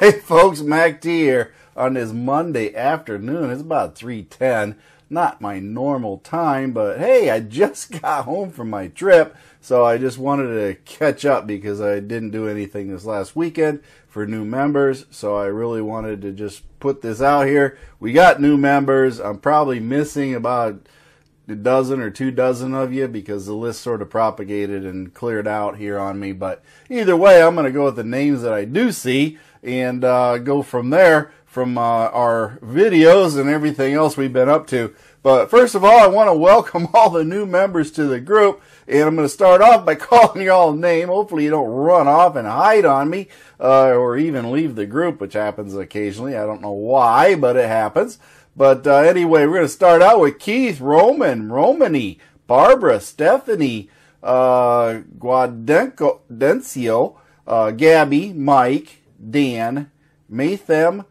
Hey folks, Mac T here on this Monday afternoon. It's about 3:10. Not my normal time, but hey, I just got home from my trip, so I just wanted to catch up because I didn't do anything this last weekend for new members, so I really wanted to just put this out here. We got new members. I'm probably missing about a dozen or 2 dozen of you because the list sort of propagated and cleared out here on me, but either way, I'm going to go with the names that I do see and go from there from our videos and everything else we've been up to. But first of all, I want to welcome all the new members to the group, and I'm going to start off by calling you all a name. Hopefully you don't run off and hide on me or even leave the group, which happens occasionally. I don't know why, but it happens. But anyway, we're going to start out with Keith, Roman, Romany, Barbara, Stephanie, Guadencio, Gabby, Mike, Dan, Mathem,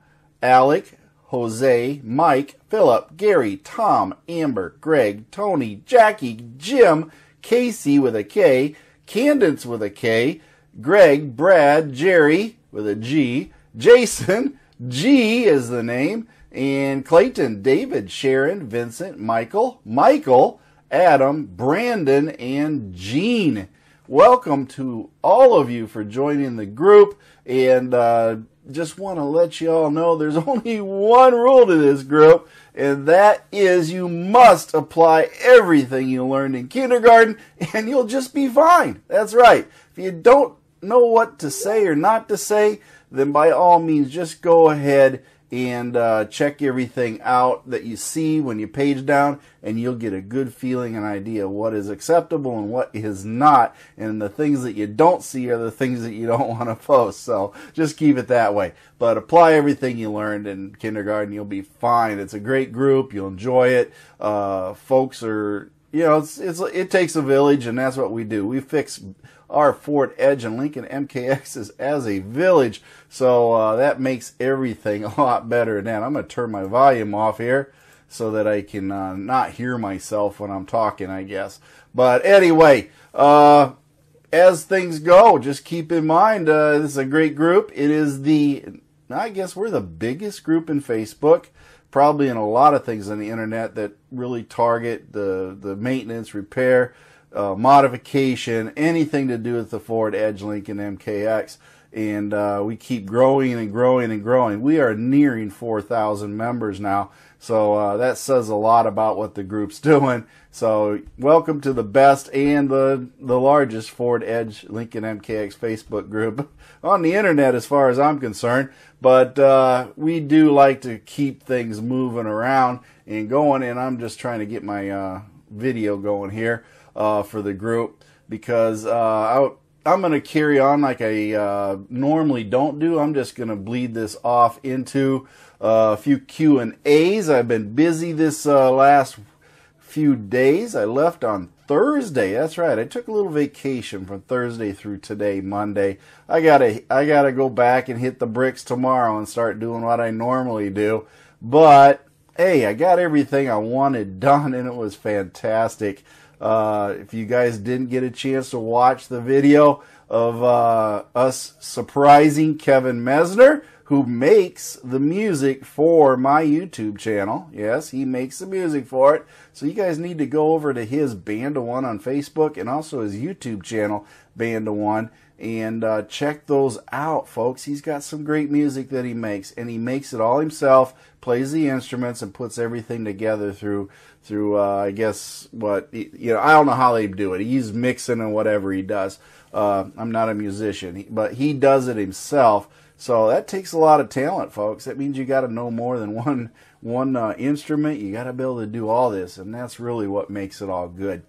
Alec, Jose, Mike, Philip, Gary, Tom, Amber, Greg, Tony, Jackie, Jim, Casey with a K, Candence with a K, Greg, Brad, Jerry with a G, Jason, G is the name, and Clayton, David, Sharon, Vincent, Michael, Adam, Brandon, and Gene. Welcome to all of you for joining the group, and just want to let you all know there's only one rule to this group, and that is you must apply everything you learned in kindergarten, and you'll just be fine. That's right. If you don't know what to say or not to say, then by all means just go ahead and check everything out that you see when you page down, and you'll get a good feeling and idea of what is acceptable and what is not, and the things that you don't see are the things that you don't want to post, so just keep it that way. But apply everything you learned in kindergarten, you'll be fine. It's a great group, you'll enjoy it. Folks are, you know, it takes a village, and that's what we do. We fix our Ford Edge and Lincoln MKXs as a village, so that makes everything a lot better. Now, I'm going to turn my volume off here so that I can not hear myself when I'm talking, I guess. But anyway, as things go, just keep in mind, this is a great group. It is I guess we're the biggest group in Facebook, probably in a lot of things on the internet that really target the maintenance, repair, modification, anything to do with the Ford Edge, Lincoln MKX, and we keep growing and growing and growing. We are nearing 4,000 members now, so that says a lot about what the group's doing. So welcome to the best and the largest Ford Edge, Lincoln MKX Facebook group on the internet as far as I'm concerned, but we do like to keep things moving around and going, and I'm just trying to get my video going here for the group, because I'm going to carry on like I normally don't do. I'm just going to bleed this off into a few Q&As. I've been busy this last few days. I left on Thursday. That's right. I took a little vacation from Thursday through today, Monday. I gotta go back and hit the bricks tomorrow and start doing what I normally do. But hey, I got everything I wanted done, and it was fantastic. If you guys didn't get a chance to watch the video of us surprising Kevin Messner, who makes the music for my YouTube channel. Yes, he makes the music for it. So you guys need to go over to his Band of One on Facebook and also his YouTube channel, Band of One, and check those out, folks. He's got some great music that he makes, and he makes it all himself, plays the instruments, and puts everything together through I guess I don't know how they do it. He's mixing and whatever he does. I'm not a musician, but he does it himself. So that takes a lot of talent, folks. That means you got to know more than one instrument. You got to be able to do all this, and that's really what makes it all good.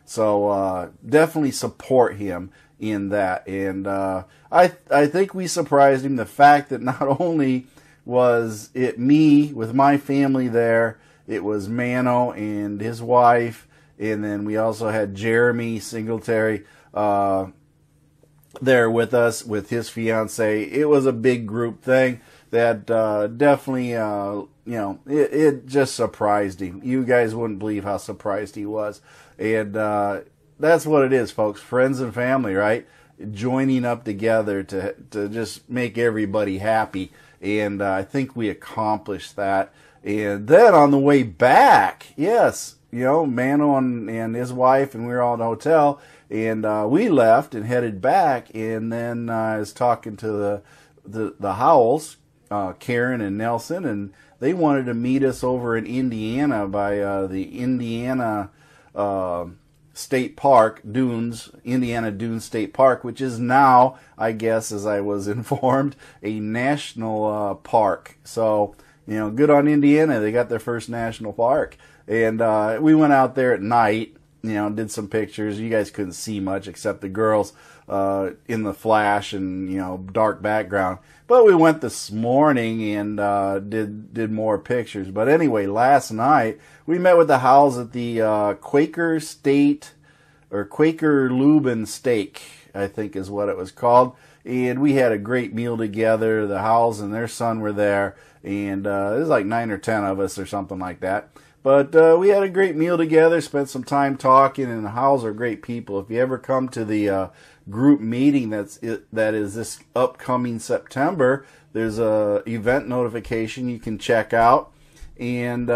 So definitely support him in that. And I think we surprised him. The fact that not only was it me with my family there, it was Mano and his wife, and then we also had Jeremy Singletary there with us with his fiance. It was a big group thing that definitely, it just surprised him. You guys wouldn't believe how surprised he was. And that's what it is, folks. Friends and family, right? joining up together to just make everybody happy. And I think we accomplished that. And then on the way back, yes, you know, Mano and his wife, and we were all in the hotel, and we left and headed back. And then I was talking to the Howells, Karen and Nelson, and they wanted to meet us over in Indiana by the Indiana State Park, Indiana Dunes State Park, which is now, I guess, as I was informed, a national park. So, you know, good on Indiana. They got their first national park. And we went out there at night, you know, did some pictures. You guys couldn't see much except the girls in the flash and, you know, dark background. But we went this morning and did more pictures. But anyway, last night we met with the Howells at the Quaker Leuben Steak, I think is what it was called. And we had a great meal together. The Howells and their son were there. And it was like 9 or 10 of us or something like that. But we had a great meal together, spent some time talking, and the Howells are great people. If you ever come to the group meeting that is this upcoming September, there's a event notification you can check out. And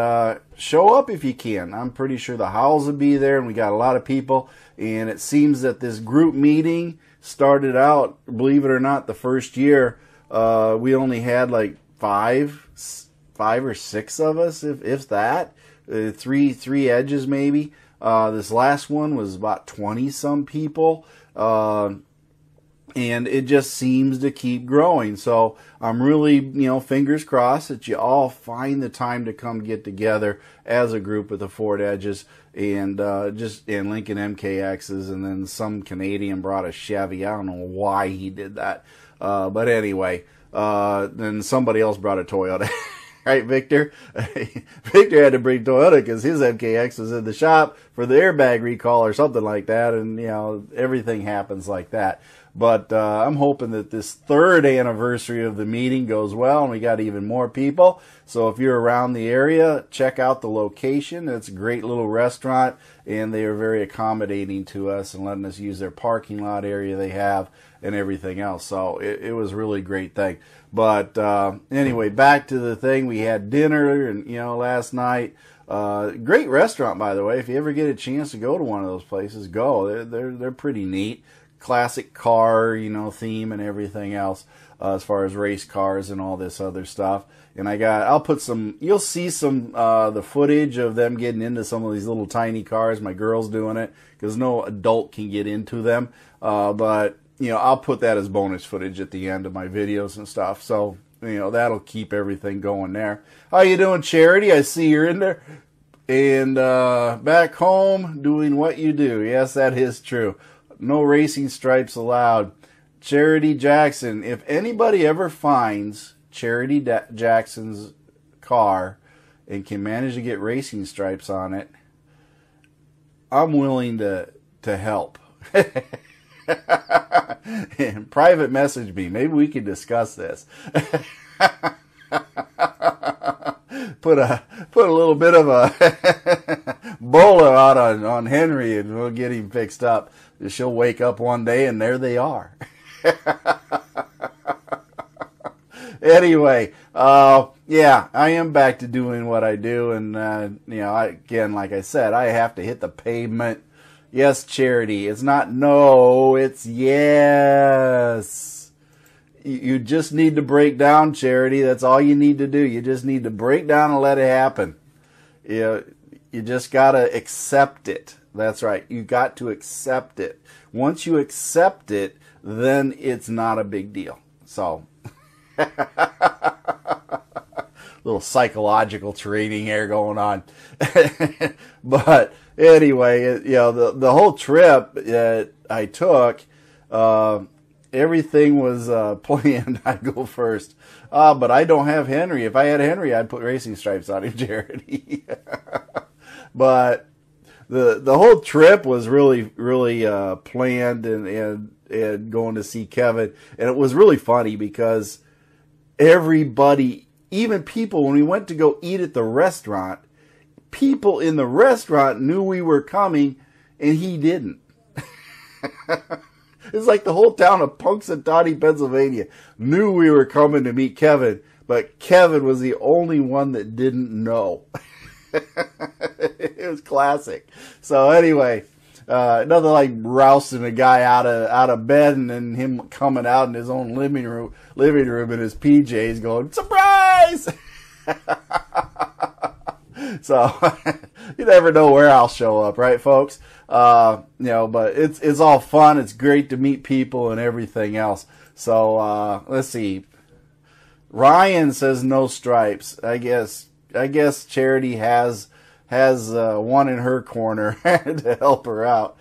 show up if you can. I'm pretty sure the Howells will be there, and we got a lot of people. And it seems that this group meeting started out, believe it or not, the first year, we only had like five or six of us, if that. Three edges maybe. This last one was about 20-some people. And it just seems to keep growing. So I'm really, you know, fingers crossed that you all find the time to come get together as a group with the Ford Edges and and Lincoln MKXs, and then some Canadian brought a Chevy. I don't know why he did that, but anyway, then somebody else brought a Toyota. Right, Victor? Victor had to bring Toyota because his MKX was in the shop for the airbag recall or something like that, and, you know, everything happens like that. But I'm hoping that this third anniversary of the meeting goes well, and we got even more people. So if you're around the area, check out the location. It's a great little restaurant, and they are very accommodating to us and letting us use their parking lot area they have and everything else. So it was a really great thing. But anyway, back to the thing. We had dinner, and, you know, last night. Great restaurant, by the way. If you ever get a chance to go to one of those places, go. They're pretty neat. Classic car, you know, theme and everything else, as far as race cars and all this other stuff. And I'll put some, you'll see some, the footage of them getting into some of these little tiny cars. My girl's doing it because no adult can get into them. But, you know, I'll put that as bonus footage at the end of my videos and stuff. So, you know, that'll keep everything going there. How you doing, Charity? I see you're in there. And back home doing what you do. Yes, that is true. No racing stripes allowed. Charity Jackson. If anybody ever finds Charity Jackson's car and can manage to get racing stripes on it, I'm willing to help. And private message me. Maybe we can discuss this. Put a little bit of a bowler out on Henry, and we'll get him fixed up. She'll wake up one day and there they are. Anyway, yeah, I am back to doing what I do, and you know, again, like I said, I have to hit the pavement. Yes, Charity. It's not no, it's yes. You just need to break down, Charity. That's all you need to do. You just need to break down and let it happen. You just got to accept it. That's right. You got to accept it. Once you accept it, then it's not a big deal. So, little psychological training here going on. But anyway, you know, the whole trip that I took, everything was planned. I'd go first. But I don't have Henry. If I had Henry, I'd put racing stripes on him, Charity. But the whole trip was really planned and going to see Kevin. And it was really funny because everybody, even people, when we went to go eat at the restaurant, people in the restaurant knew we were coming and he didn't. It's like the whole town of Punxsutawney, Pennsylvania knew we were coming to meet Kevin, but Kevin was the only one that didn't know. It was classic. So anyway, nothing like rousting a guy out of bed and then him coming out in his own living room in his PJs going, surprise! So you never know where I'll show up, right, folks? But it's all fun. It's great to meet people and everything else. So let's see. Ryan says no stripes. I guess Charity has one in her corner to help her out.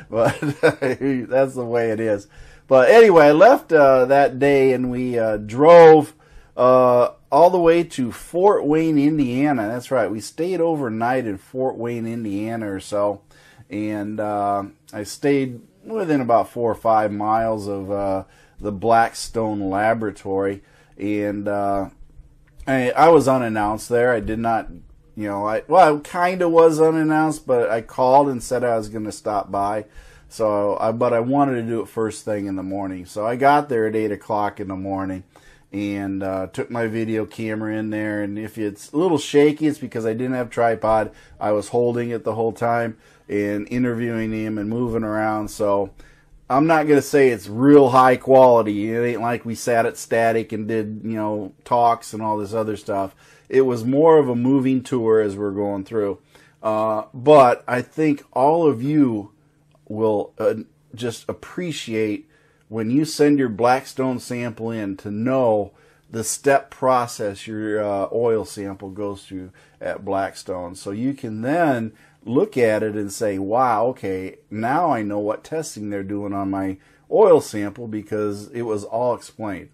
But that's the way it is. But anyway, I left that day and we drove all the way to Fort Wayne, Indiana. That's right. We stayed overnight in Fort Wayne, Indiana or so. And I stayed within about 4 or 5 miles of the Blackstone Laboratory. And I was unannounced there. I did not, I kind of was unannounced, but I called and said I was going to stop by. But I wanted to do it first thing in the morning. So I got there at 8 o'clock in the morning. And took my video camera in there, and if it's a little shaky, it's because I didn't have tripod. I was holding it the whole time and interviewing him and moving around. So I'm not going to say it's real high quality. It ain't like we sat at Static and did, talks and all this other stuff. It was more of a moving tour as we're going through. But I think all of you will just appreciate when you send your Blackstone sample in to know the step process your oil sample goes through at Blackstone. So you can then look at it and say, wow, okay, now I know what testing they're doing on my oil sample because it was all explained.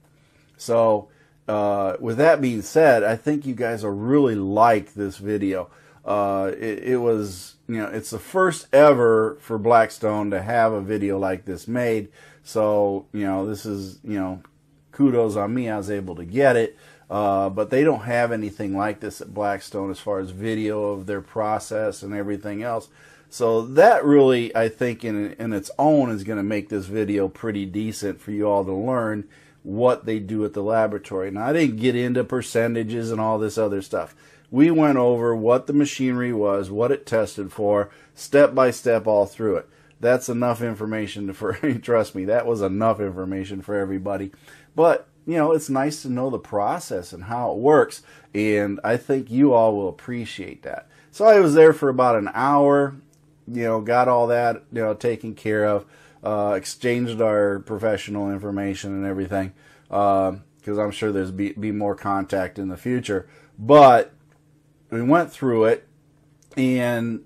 So with that being said, I think you guys will really like this video. It was, it's the first ever for Blackstone to have a video like this made. So, this is, kudos on me. I was able to get it. But they don't have anything like this at Blackstone as far as video of their process and everything else. So that really, I think, in its own is going to make this video pretty decent for you all to learn what they do at the laboratory. Now, I didn't get into percentages and all this other stuff. We went over what the machinery was, what it tested for, step by step all through it. That's enough information trust me, that was enough information for everybody. But, it's nice to know the process and how it works, and I think you all will appreciate that. So I was there for about an hour, got all that, taken care of, exchanged our professional information and everything, because I'm sure there's be more contact in the future. But we went through it, and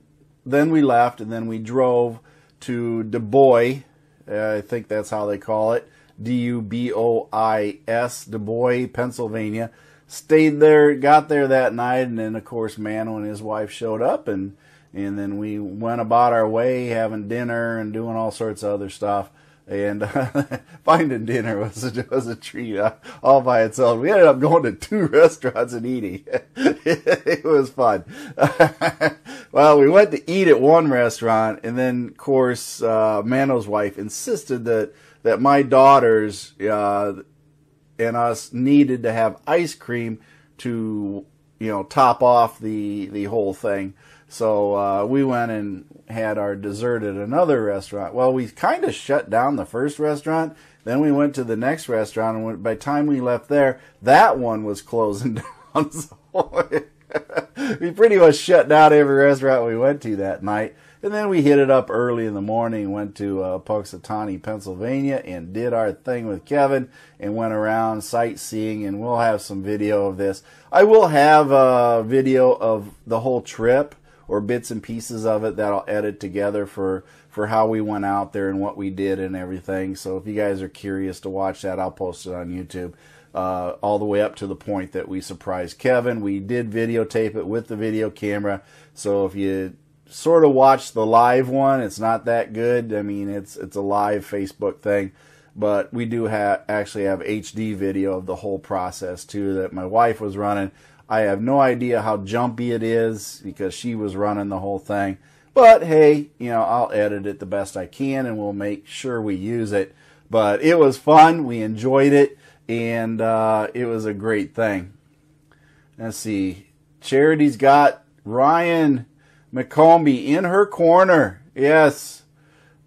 then we left, and then we drove to Du Bois. I think that's how they call it. D-U-B-O-I-S, Du Bois, Pennsylvania. Stayed there, got there that night, and then, of course, Mano and his wife showed up, and then we went about our way, having dinner and doing all sorts of other stuff. And finding dinner was a treat all by itself. We ended up going to 2 restaurants and eating. It was fun. Well, we went to eat at one restaurant, and then, of course, Mano's wife insisted that my daughters and us needed to have ice cream to, top off the whole thing. So we went and had our dessert at another restaurant. Well, we kind of shut down the first restaurant. Then we went to the next restaurant, and by the time we left there, that one was closing down. So we pretty much shut down every restaurant we went to that night. And then we hit it up early in the morning, went to Punxsutawney, Pennsylvania, and did our thing with Kevin and went around sightseeing, and we'll have some video of this. I will have a video of the whole trip, or bits and pieces of it that I'll edit together for how we went out there and what we did and everything. So if you guys are curious to watch that, I'll post it on YouTube. All the way up to the point that we surprised Kevin. We did videotape it with the video camera. So if you sort of watch the live one, it's not that good. I mean, it's a live Facebook thing. But we do actually have HD video of the whole process too that my wife was running. I have no idea how jumpy it is because she was running the whole thing, But hey, I'll edit it the best I can, and we'll make sure we use it. But it was fun. We enjoyed it, and it was a great thing. Let's see. Charity's got Ryan McCombie in her corner. Yes.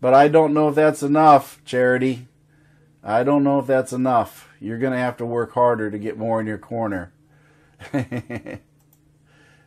But I don't know if that's enough, Charity. I don't know if that's enough. You're going to have to work harder to get more in your corner. When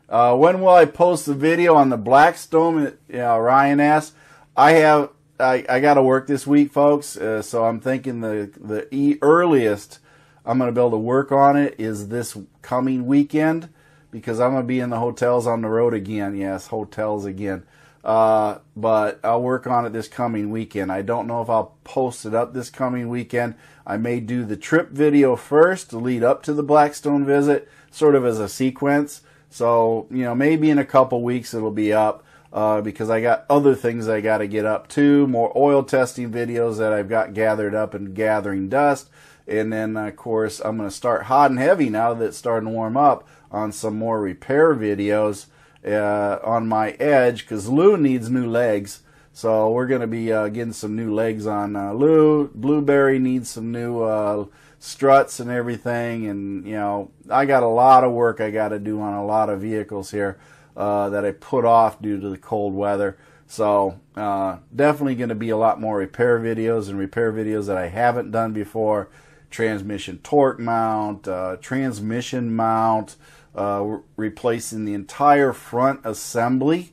will I post the video on the Blackstone? Ryan asks. I got to work this week, folks. So I'm thinking the earliest I'm going to be able to work on it is this coming weekend, because I'm going to be in the hotels on the road again. Yes, hotels again. But I'll work on it this coming weekend. I don't know if I'll post it up this coming weekend. I may do the trip video first to lead up to the Blackstone visit, sort of as a sequence. So, maybe in a couple weeks it'll be up, because I got other things I got to get up to, more oil testing videos that I've got gathered up and gathering dust. And then, of course, I'm going to start hot and heavy now that it's starting to warm up on some more repair videos on my Edge, because Lou needs new legs. So we're going to be getting some new legs on Lou. Blueberry needs some new struts and everything. And, I got a lot of work I got to do on a lot of vehicles here that I put off due to the cold weather. So definitely going to be a lot more repair videos and repair videos that I haven't done before. Transmission torque mount, transmission mount, replacing the entire front assembly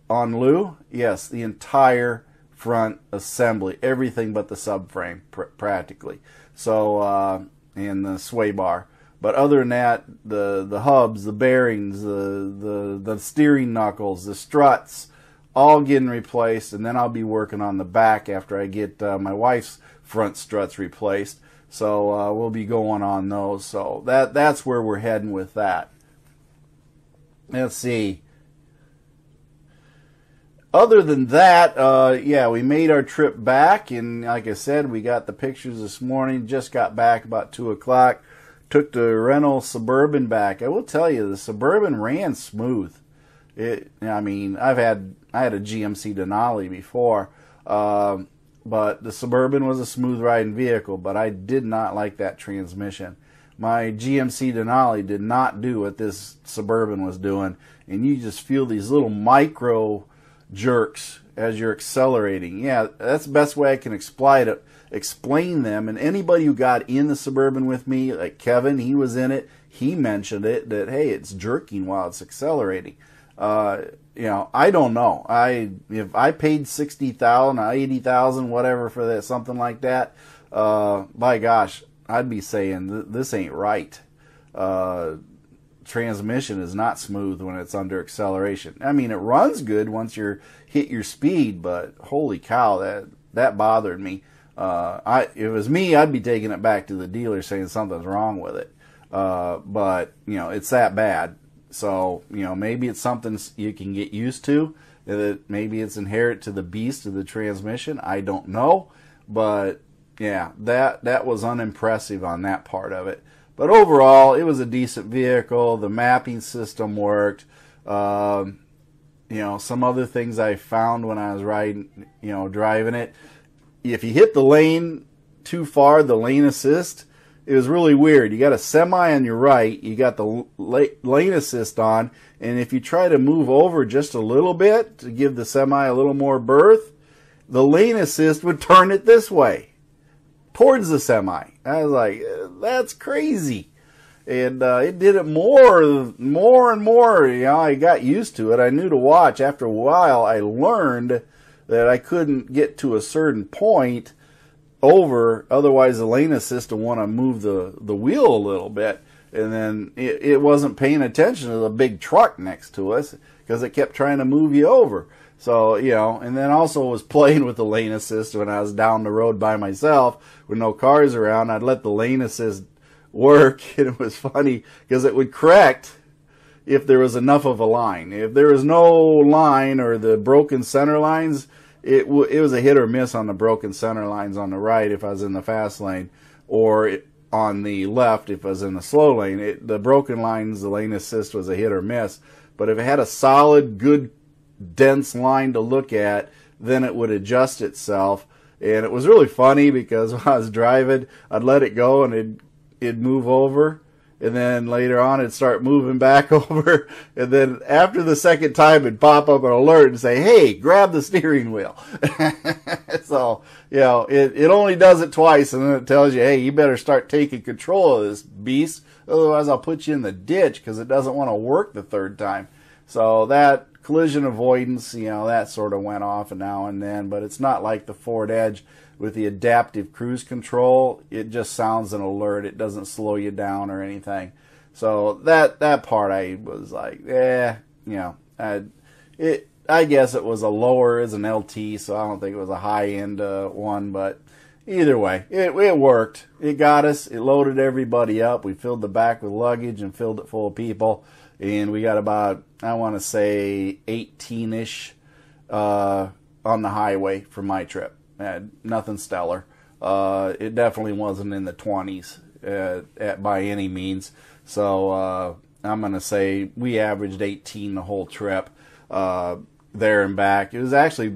on Lou. Yes, the entire front assembly, everything but the subframe practically. So and the sway bar. But other than that, the hubs, the bearings, the steering knuckles, the struts, all getting replaced. And then I'll be working on the back after I get my wife's front struts replaced. So we'll be going on those. So that's where we're heading with that. Let's see. Other than that, we made our trip back, and like I said, we got the pictures this morning. Just got back about 2 o'clock. Took the rental Suburban back. I will tell you, the Suburban ran smooth. I had a GMC Denali before. But the Suburban was a smooth riding vehicle, but I did not like that transmission. My GMC Denali did not do what this Suburban was doing, and you just feel these little micro jerks as you're accelerating. Yeah, that's the best way I can explain them. And anybody who got in the Suburban with me, like Kevin, he was in it, he mentioned it, that, hey, it's jerking while it's accelerating. I don't know. If I paid $60,000, $80,000, whatever for that, something like that, by gosh, I'd be saying this ain't right. Transmission is not smooth when it's under acceleration. I mean, it runs good once you hit your speed, but holy cow, that bothered me. If it was me, I'd be taking it back to the dealer saying something's wrong with it. But it's that bad. So, maybe it's something you can get used to. Maybe it's inherent to the beast of the transmission. I don't know. But, yeah, that was unimpressive on that part of it. But overall, it was a decent vehicle. The mapping system worked. Some other things I found when I was driving it. If you hit the lane too far, the lane assist, it was really weird. You got a semi on your right, you got the lane assist on, and if you try to move over just a little bit to give the semi a little more berth, the lane assist would turn it this way, towards the semi. I was like, that's crazy. And it did it more and more. I got used to it. I knew to watch. After a while, I learned that I couldn't get to a certain point over, otherwise the lane assist will want to move the wheel a little bit, and then it wasn't paying attention to the big truck next to us because it kept trying to move you over. So, and then also was playing with the lane assist when I was down the road by myself with no cars around. I'd let the lane assist work, and it was funny because it would correct if there was enough of a line. If there was no line or the broken center lines, it was a hit or miss on the broken center lines on the right if I was in the fast lane, or on the left if I was in the slow lane. The broken lines, the lane assist was a hit or miss. But if it had a solid, good dense line to look at, then it would adjust itself. And it was really funny because when I was driving, I'd let it go and it'd move over. And then later on, it'd start moving back over. And then after the second time, it'd pop up an alert and say, hey, grab the steering wheel. So, you know, it only does it twice. And then it tells you, hey, you better start taking control of this beast. Otherwise, I'll put you in the ditch because it doesn't want to work the third time. So that collision avoidance, you know, that sort of went off now and then. But it's not like the Ford Edge with the adaptive cruise control. It just sounds an alert. It doesn't slow you down or anything. So that part I was like, you know, I guess it was a lower as an LT, so I don't think it was a high-end one. But either way, it worked. It got us. It loaded everybody up. We filled the back with luggage and filled it full of people. And we got about, I want to say, 18-ish on the highway for my trip. Nothing stellar. It definitely wasn't in the 20s by any means. So I'm going to say we averaged 18 the whole trip there and back. It was actually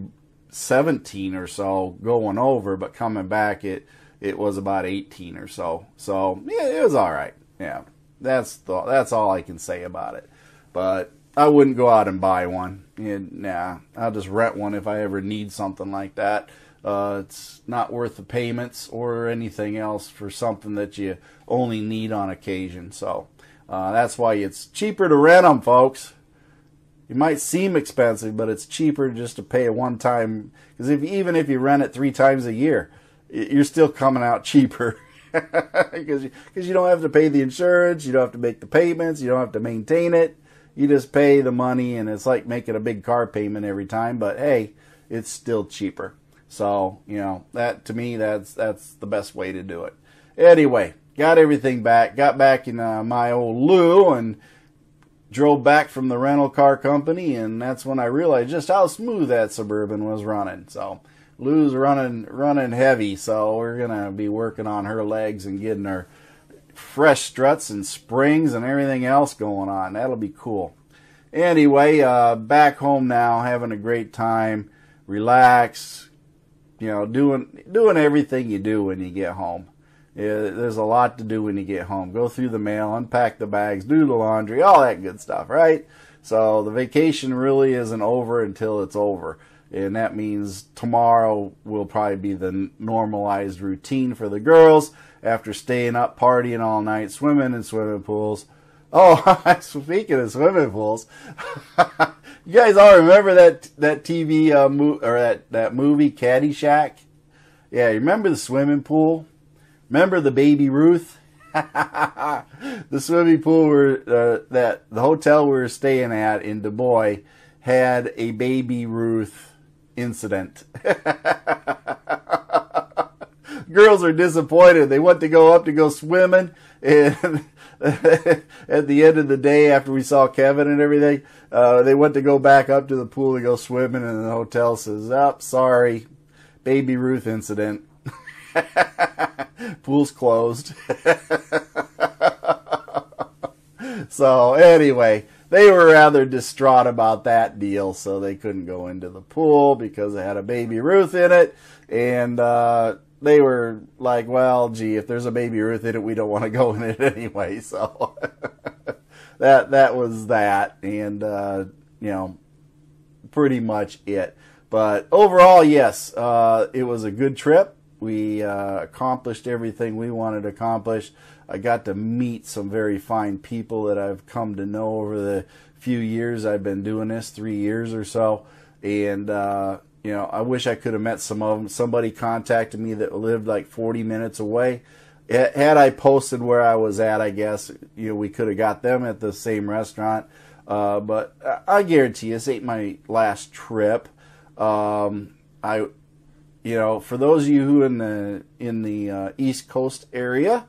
17 or so going over, but coming back it was about 18 or so. So yeah, it was all right. Yeah, that's all I can say about it. But I wouldn't go out and buy one. Nah, I'll just rent one if I ever need something like that. It's not worth the payments or anything else for something that you only need on occasion. So that's why it's cheaper to rent them, folks. It might seem expensive, but it's cheaper just to pay a one-time. Because even if you rent it 3 times a year, you're still coming out cheaper. Because you don't have to pay the insurance, you don't have to make the payments, you don't have to maintain it. You just pay the money, and it's like making a big car payment every time. But hey, it's still cheaper. So, you know, that to me, that's the best way to do it. Anyway, got everything back. Got back in my old Lou and drove back from the rental car company, and that's when I realized just how smooth that Suburban was running. So, Lou's running heavy, so we're going to be working on her legs and getting her fresh struts and springs and everything else going on. That'll be cool. Anyway, back home now, having a great time, relax, you know, doing everything you do when you get home. Yeah, there's a lot to do when you get home. Go through the mail, unpack the bags, do the laundry, all that good stuff, right? So the vacation really isn't over until it's over. And that means tomorrow will probably be the normalized routine for the girls after staying up, partying all night, swimming in swimming pools. Oh, speaking of swimming pools, you guys all remember that TV or that movie Caddyshack? Yeah, you remember the swimming pool? Remember the baby Ruth? The swimming pool the hotel we were staying at in Du Bois had a baby Ruth incident. Girls are disappointed. They went to go up to go swimming, and at the end of the day, after we saw Kevin and everything, they went to go back up to the pool to go swimming, and the hotel says, "Oh, sorry, baby Ruth incident. Pool's closed." So anyway, they were rather distraught about that deal, so they couldn't go into the pool because it had a baby Ruth in it, and they were like, well, gee, if there's a baby Ruth in it, we don't want to go in it anyway. So that was that, and you know, pretty much it. But overall, yes, it was a good trip. We accomplished everything we wanted to accomplish. I got to meet some very fine people that I've come to know over the few years I've been doing this, 3 years or so. And, you know, I wish I could have met some of them. Somebody contacted me that lived like 40 minutes away. Had I posted where I was at, I guess, you know, we could have got them at the same restaurant. But I guarantee you, this ain't my last trip. You know, for those of you who in the East Coast area,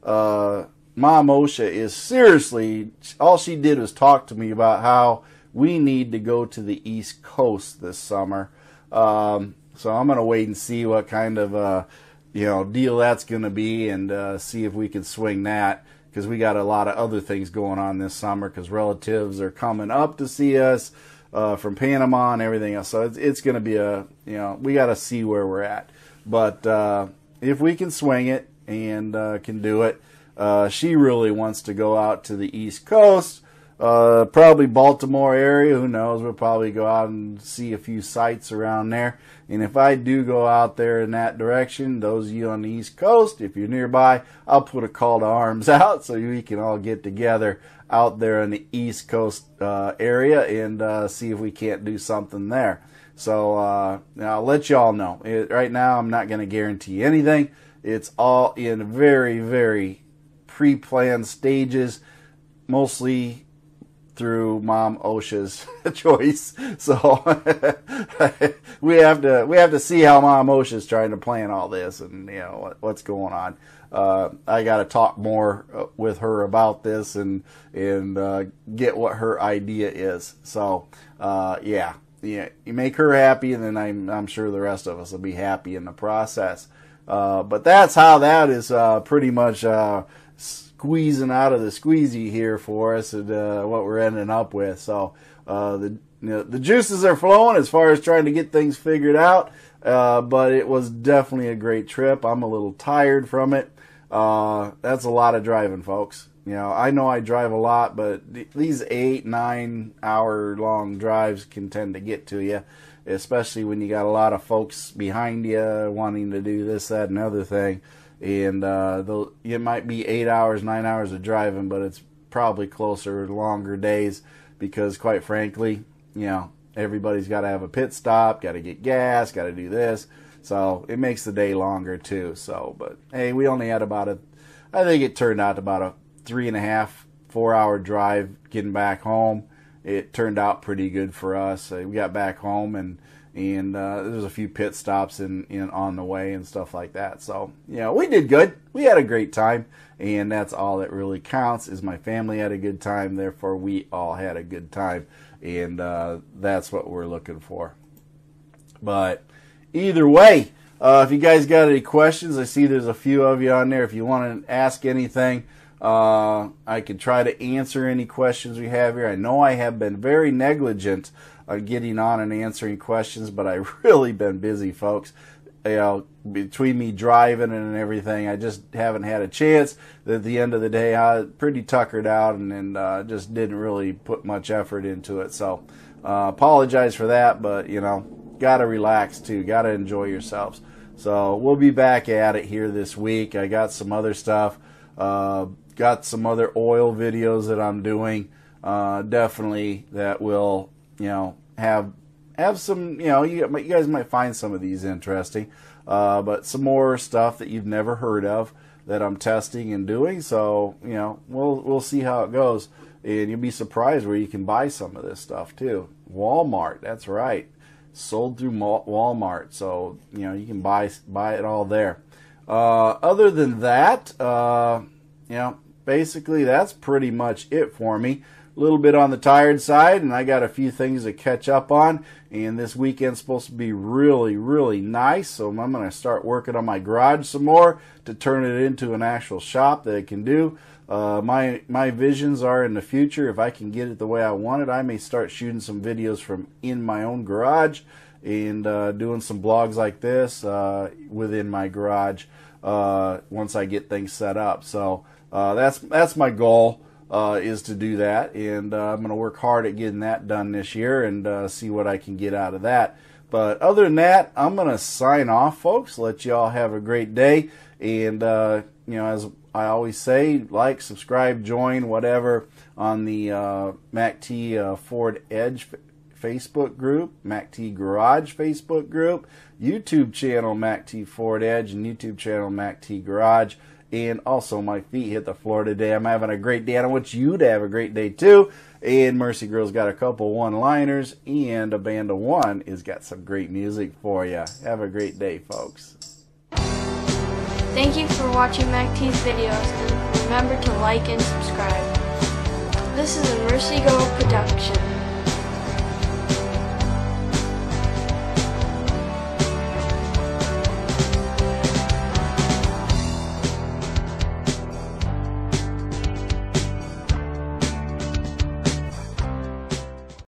Mom Osha is seriously, all she did was talk to me about how we need to go to the East Coast this summer. So I'm going to wait and see what kind of, you know, deal that's going to be, and see if we can swing that, because we got a lot of other things going on this summer, because relatives are coming up to see us. from Panama and everything else. So it's going to be we got to see where we're at. But if we can swing it and can do it, she really wants to go out to the East Coast, probably Baltimore area. Who knows? We'll probably go out and see a few sites around there. And if I do go out there in that direction, those of you on the East Coast, if you're nearby, I'll put a call to arms out so we can all get together out there in the East Coast area and see if we can't do something there. So I'll let y'all know. Right now, I'm not going to guarantee anything. It's all in very, very pre-planned stages, mostly through Mom OSHA's choice. So we have to see how Mom OSHA's trying to plan all this and what's going on. I got to talk more with her about this and get what her idea is. So yeah, you make her happy, and then I'm sure the rest of us will be happy in the process. But that's how that is pretty much squeezing out of the squeezy here for us, and what we're ending up with. So the juices are flowing as far as trying to get things figured out. But it was definitely a great trip. I'm a little tired from it. That's a lot of driving, folks. I know I drive a lot, but these 8-9 hour long drives can tend to get to you, especially when you got a lot of folks behind you wanting to do this, that, and other thing. And it might be 8 hours, 9 hours of driving, but it's probably closer to longer days because, quite frankly, everybody's got to have a pit stop, got to get gas, got to do this. So it makes the day longer too. So, but hey, we only had I think it turned out about a 3.5-4 hour drive getting back home. It turned out pretty good for us. We got back home and there's a few pit stops in on the way and stuff like that. So, we did good. We had a great time, and that's all that really counts is my family had a good time. Therefore, we all had a good time, and that's what we're looking for. But either way, if you guys got any questions, I see there's a few of you on there. If you want to ask anything, I can try to answer any questions we have here. I know I have been very negligent on getting on and answering questions, but I've really been busy, folks. Between me driving and everything, I just haven't had a chance. At the end of the day, I was pretty tuckered out and just didn't really put much effort into it. So apologize for that, but got to relax too. Got to enjoy yourselves. So we'll be back at it here this week. I got some other stuff. Got some other oil videos that I'm doing. Definitely that will, have some, you guys might find some of these interesting. But some more stuff that you've never heard of that I'm testing and doing. So, we'll see how it goes. And you'll be surprised where you can buy some of this stuff too. Walmart, that's right. Sold through Walmart. So, you can buy it all there. Other than that, basically that's pretty much it for me. A little bit on the tired side, and I got a few things to catch up on. And this weekend's supposed to be really, really nice. So I'm going to start working on my garage some more to turn it into an actual shop that it can do. My visions are in the future, if I can get it the way I want it, I may start shooting some videos from in my own garage and doing some blogs like this within my garage once I get things set up. So that's my goal. Is to do that, and I'm going to work hard at getting that done this year and see what I can get out of that. But other than that, I'm going to sign off, folks. Let you all have a great day, and as I always say, like, subscribe, join, whatever on the MACTFORDEDGE Facebook group, MACT Garage Facebook group, YouTube channel MACTFORDEDGE, and YouTube channel MACT Garage. And also, my feet hit the floor today. I'm having a great day, and I want you to have a great day too. And Mercy Girl's got a couple one-liners, and a band of one has got some great music for you. Have a great day, folks. Thank you for watching MACT's videos, and remember to like and subscribe. This is a Mercy Girl production.